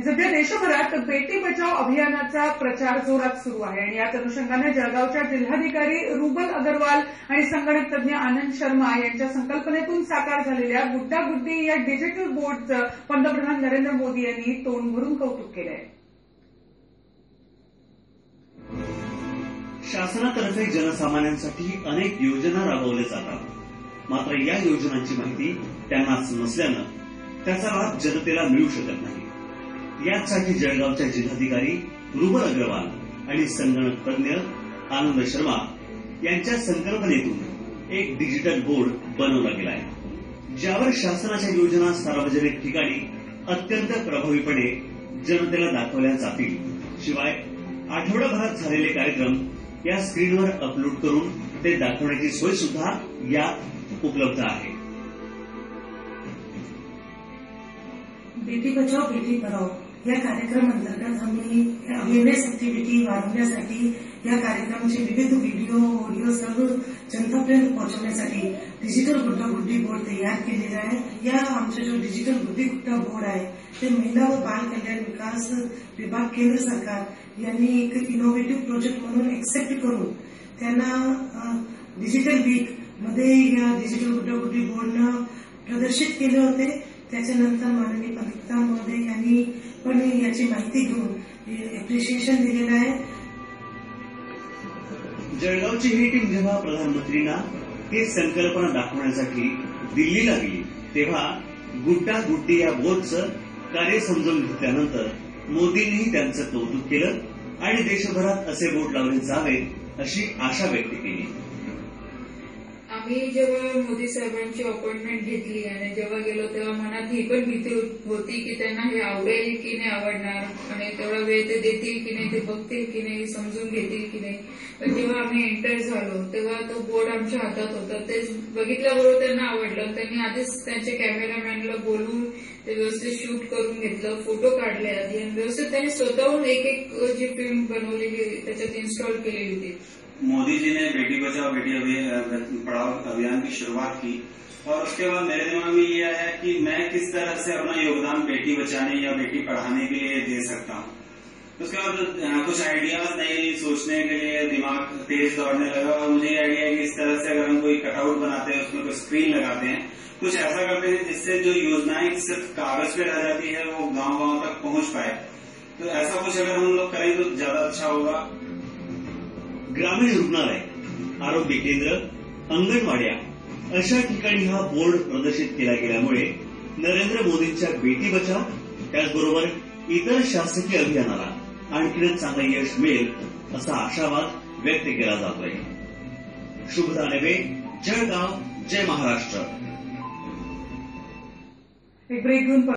सध्या देशभरात बेटी बचाव अभियानाचा प्रचार जोरात सुरू आहे आणि याच अनुषंगाने जळगावच्या जिल्हाधिकारी रुबल अग्रवाल आणि संगणक तज्ञ आनंद शर्मा यांच्या संकल्पनेतून साकार झालेल्या गुड्डा गुड्डी या डिजिटल बोर्डचं पंतप्रधान नरेंद्र मोदी यांनी तोंड भरून कौतुक केलं आहे. शासनातर्फे जनसामान्यांसाठी अनेक योजना राबवल्या जातात. मात्र या योजनांची माहिती त्यांनाच नसल्यानं त्याचा लाभ जनतेला मिळू शकत नाही. यासाठी जळगावच्या जिल्हाधिकारी रुबल अग्रवाल आणि संगणक तज्ञ आनंद शर्मा यांच्या संकल्पनेतून एक डिजिटल बोर्ड बनवला गेला आहे, ज्यावर शासनाच्या योजना सार्वजनिक ठिकाणी अत्यंत प्रभावीपणे जनतेला दाखवल्या जातील. शिवाय आठवडाभरात झालेले कार्यक्रम या स्क्रीनवर अपलोड करून ते दाखवण्याची सोय सुद्धा यात उपलब्ध आहे. बेटी बचाओ बेटी पढाओ या कार्यक्रम अंतर्गत आम्ही अवेअरनेस ऍक्टिव्हिटी वाढवण्यासाठी या कार्यक्रमाचे विविध व्हिडिओ ऑडिओ सर्व जनतापर्यंत पोहोचवण्यासाठी डिजिटल गुड्डा गुड्डी बोर्ड तयार केलेला आहे. या आमचा जो डिजिटल गुड्डी गुड्डा बोर्ड आहे ते महिला व बाल कल्याण विकास विभाग केंद्र सरकार यांनी एक इनोव्हेटिव्ह प्रोजेक्ट म्हणून एक्सेप्ट करून त्यांना डिजिटल वीक मध्ये या डिजिटल गुड्डा गुड्डी बोर्डनं प्रदर्शित केले होते. त्याच्यानंतर माननीय पंतप्रधान महोदय यांनी पण याची माहिती घेऊन अप्रिशिएशन दिलेलं आहे. जळगावची ही टीम जेव्हा प्रधानमंत्रींना ही संकल्पना दाखवण्यासाठी दिल्लीला गेली तेव्हा गुड्डा गुड्डी या बोर्डचं कार्य समजून घेतल्यानंतर मोदींनीही त्यांचं कौतुक केलं आणि देशभरात असे बोर्ड लावले जावे अशी आशा व्यक्त केली. आम्ही जेव्हा मोदी साहेबांची अपॉइंटमेंट घेतली आणि जेव्हा गेलो तेव्हा मनात ही पण भीती होती की त्यांना हे आवडेल की नाही आवडणार आणि तेवढा वेळ ते देतील की नाही, ते बघतील की नाही, समजून घेतील की नाही. पण जेव्हा आम्ही एंटर झालो तेव्हा तो बोर्ड आमच्या हातात होता. ते बघितल्याबरोबर त्यांना आवडलं. त्यांनी आधीच त्यांच्या कॅमेरामॅनला बोलून ते व्यवस्थित शूट करून घेतलं, फोटो काढले आधी आणि व्यवस्थित त्यांनी स्वतःहून एक एक जी फिल्म बनवलेली त्याच्यात इन्स्टॉल केलेली होती. मोदी जी ने बेटी बचाओ बेटी पढ़ाओ अभियान की शुरुआत की और उसके बाद मेरे दिमाग में ये आया कि मैं किस तरह से अपना योगदान बेटी बचाने या बेटी पढ़ाने के लिए दे सकता हूँ. उसके बाद कुछ आइडियाज नए सोचने के लिए दिमाग तेज दौड़ने लगा और मुझे ये आइडिया है कि इस तरह से अगर हम कोई कटआउट बनाते हैं, उसमें कोई स्क्रीन लगाते हैं, कुछ ऐसा करते हैं जिससे जो योजनाएं सिर्फ कागज पे रह जाती है वो गांव-गांव तक पहुंच पाए. तो ऐसा कुछ अगर हम लोग करें तो ज्यादा अच्छा होगा. ग्रामीण रुग्णालय, आरोग्य केंद्र, अंगणवाड्या अशा ठिकाणी हा बोर्ड प्रदर्शित केला गेल्यामुळे नरेंद्र मोदींच्या बेटी बचाव त्याचबरोबर इतर शासकीय अभियानाला आणखीनच चांगलं यश मिळेल असा आशावाद व्यक्त केला जातोय. शुभदा नेबे, जळगाव, जय महाराष्ट्र. एक ब्रेक घेऊन